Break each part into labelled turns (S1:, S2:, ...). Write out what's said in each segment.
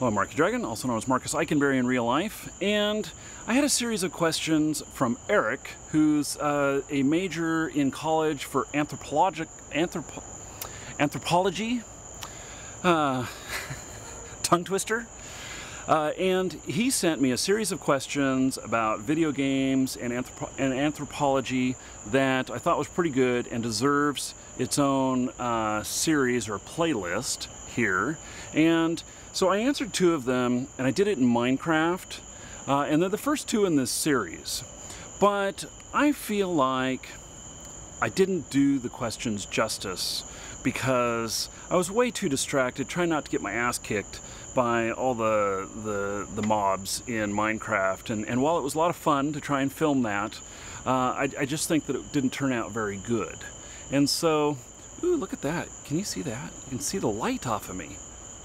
S1: Hello, I'm Marky Dragon, also known as Marcus Eikenberry in real life, and I had a series of questions from Eric, who's a major in college for anthropology, tongue twister, and he sent me a series of questions about video games and anthropology that I thought was pretty good and deserves its own series or playlist here. And so I answered two of them, and I did it in Minecraft, and they're the first two in this series. But I feel like I didn't do the questions justice because I was way too distracted trying not to get my ass kicked by all the mobs in Minecraft. And while it was a lot of fun to try and film that, I just think that it didn't turn out very good. And so, ooh, look at that. Can you see that? You can see the light off of me,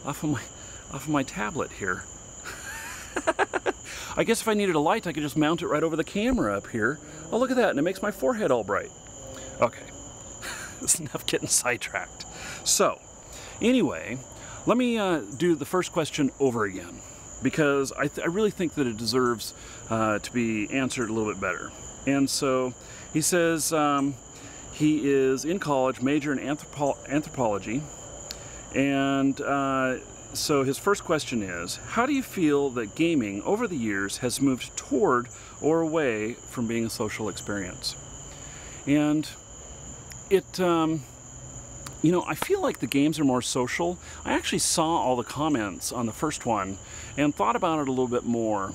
S1: off of my tablet here. I guess if I needed a light, I could just mount it right over the camera up here. Oh, look at that, and it makes my forehead all bright. Okay, that's enough getting sidetracked. So, anyway, let me do the first question over again, because I really think that it deserves to be answered a little bit better. And so, he says he is in college, major in anthropology, and so his first question is, how do you feel that gaming over the years has moved toward or away from being a social experience? And it, you know, I feel like the games are more social. I actually saw all the comments on the first one and thought about it a little bit more.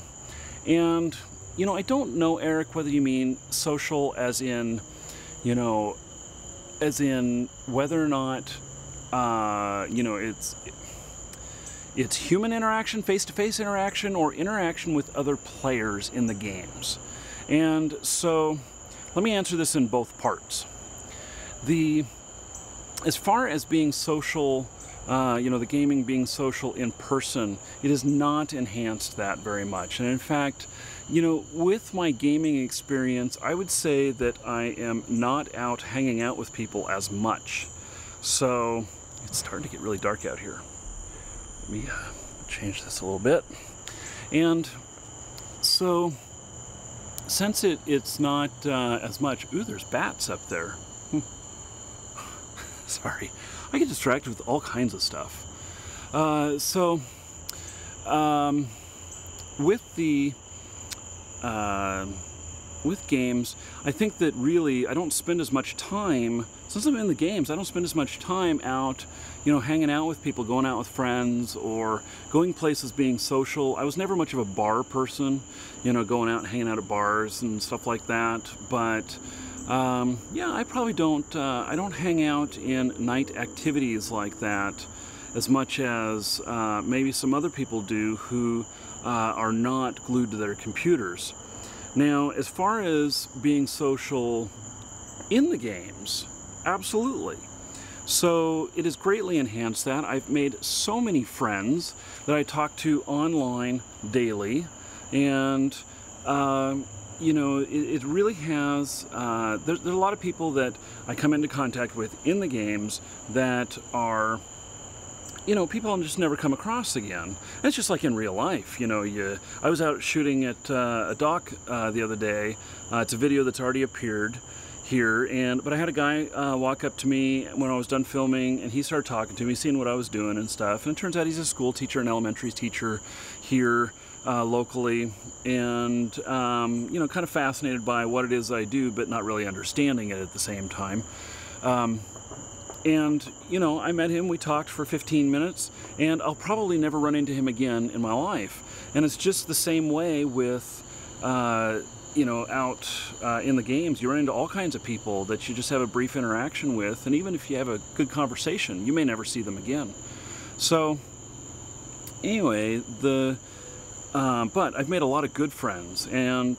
S1: And, you know, I don't know, Eric, whether you mean social as in, you know, as in whether or not, you know, it's human interaction, face-to-face interaction, or interaction with other players in the games. And so, let me answer this in both parts. As far as being social, you know, the gaming being social in person, it has not enhanced that very much. And in fact, you know, with my gaming experience, I would say that I am not out hanging out with people as much. So, it's starting to get really dark out here. Let me change this a little bit. And so, since it's not as much, ooh, there's bats up there. Sorry, I get distracted with all kinds of stuff. With games, I think that really I don't spend as much time, since I'm in the games, I don't spend as much time out, you know, hanging out with people, going out with friends, or going places, being social. I was never much of a bar person, you know, going out and hanging out at bars and stuff like that. But yeah, I probably don't, I don't hang out in night activities like that as much as maybe some other people do who are not glued to their computers. Now, as far as being social in the games, absolutely. So it has greatly enhanced that. I've made so many friends that I talk to online daily, and you know, it really has, there's a lot of people that I come into contact with in the games that are, you know, people I'm just never come across again. And it's just like in real life, you know, I was out shooting at a dock the other day. It's a video that's already appeared here, but I had a guy walk up to me when I was done filming, and he started talking to me, seeing what I was doing and stuff. And it turns out he's a school teacher, an elementary teacher here locally, and you know, kind of fascinated by what it is I do, but not really understanding it at the same time. And, you know, I met him, we talked for 15 minutes, and I'll probably never run into him again in my life. And it's just the same way with, you know, out in the games. You run into all kinds of people that you just have a brief interaction with, and even if you have a good conversation, you may never see them again. So, anyway, but I've made a lot of good friends, and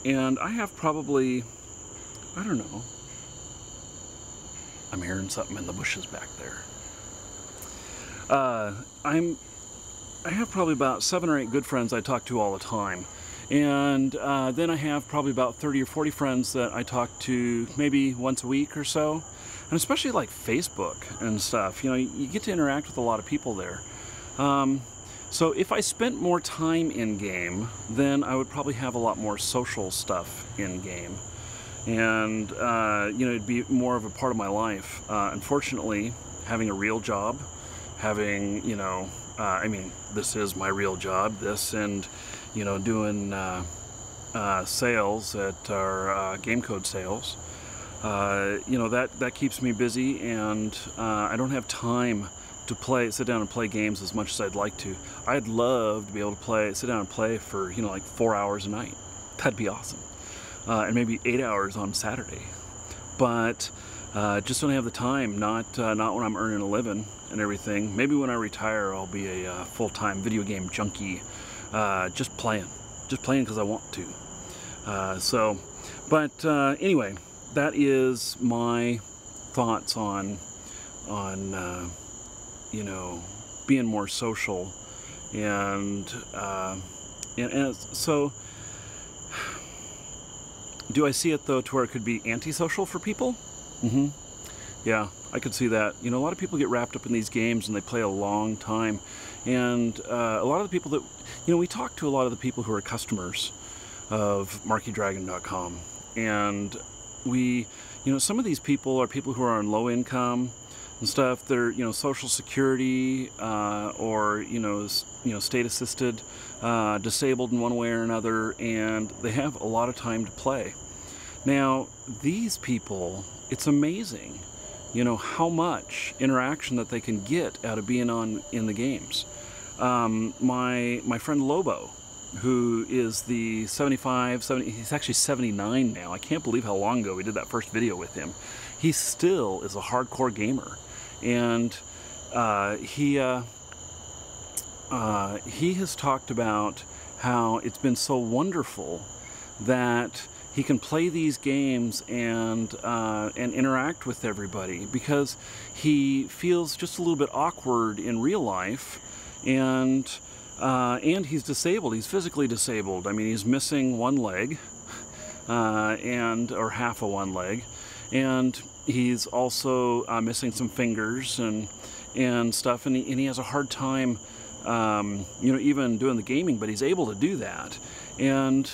S1: I have probably, I don't know, I'm hearing something in the bushes back there. I have probably about 7 or 8 good friends I talk to all the time. And then I have probably about 30 or 40 friends that I talk to maybe once a week or so. And especially like Facebook and stuff, you know, you get to interact with a lot of people there. So if I spent more time in game, then I would probably have a lot more social stuff in game, and you know, it'd be more of a part of my life. Unfortunately, having a real job, having, you know, I mean, this is my real job. This and, you know, doing sales at our game code sales. You know, that keeps me busy, and I don't have time to sit down and play games as much as I'd like to. I'd love to be able to sit down and play for, you know, like 4 hours a night. That'd be awesome. And maybe 8 hours on Saturday. But just don't have the time, not when I'm earning a living and everything. Maybe when I retire, I'll be a full-time video game junkie, just playing because I want to. Anyway, that is my thoughts on you know, being more social, and so, do I see it though to where it could be antisocial for people? Mm-hmm. Yeah, I could see that. You know, a lot of people get wrapped up in these games and they play a long time, and a lot of the people that, you know, we talk to a lot of the people who are customers of MarkyDragon.com, and we, you know, some of these people are people who are on low income and stuff. They're, you know, Social Security or you know, state assisted, disabled in one way or another, and they have a lot of time to play. Now, these people, it's amazing, you know, how much interaction that they can get out of being in the games. My friend Lobo, who is the 70, he's actually 79 now. I can't believe how long ago we did that first video with him. He still is a hardcore gamer, and he has talked about how it's been so wonderful that he can play these games and interact with everybody, because he feels just a little bit awkward in real life, and he's disabled. He's physically disabled. I mean, he's missing one leg, or half of one leg, and he's also missing some fingers and stuff, and he has a hard time, you know, even doing the gaming, but he's able to do that. And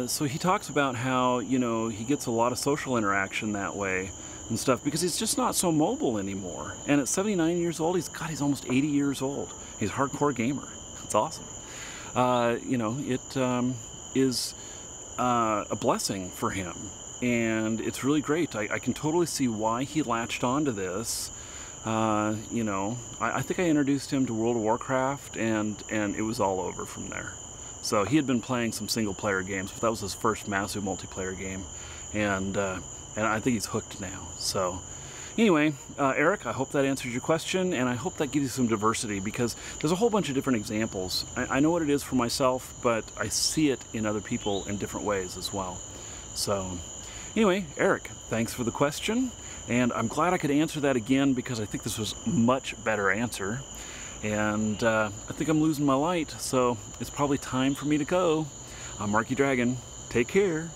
S1: so he talks about how, you know, he gets a lot of social interaction that way and stuff, because he's just not so mobile anymore. And at 79 years old, he's almost 80 years old. He's a hardcore gamer. It's awesome. You know, it is a blessing for him, and it's really great. I can totally see why he latched onto this. You know, I think I introduced him to World of Warcraft, and it was all over from there. So he had been playing some single-player games, but that was his first massive multiplayer game, and I think he's hooked now. So anyway, Eric, I hope that answers your question, and I hope that gives you some diversity, because there's a whole bunch of different examples. I know what it is for myself, but I see it in other people in different ways as well. So anyway, Eric, thanks for the question, and I'm glad I could answer that again, because I think this was a much better answer. And I think I'm losing my light, so it's probably time for me to go. I'm Marky Dragon. Take care.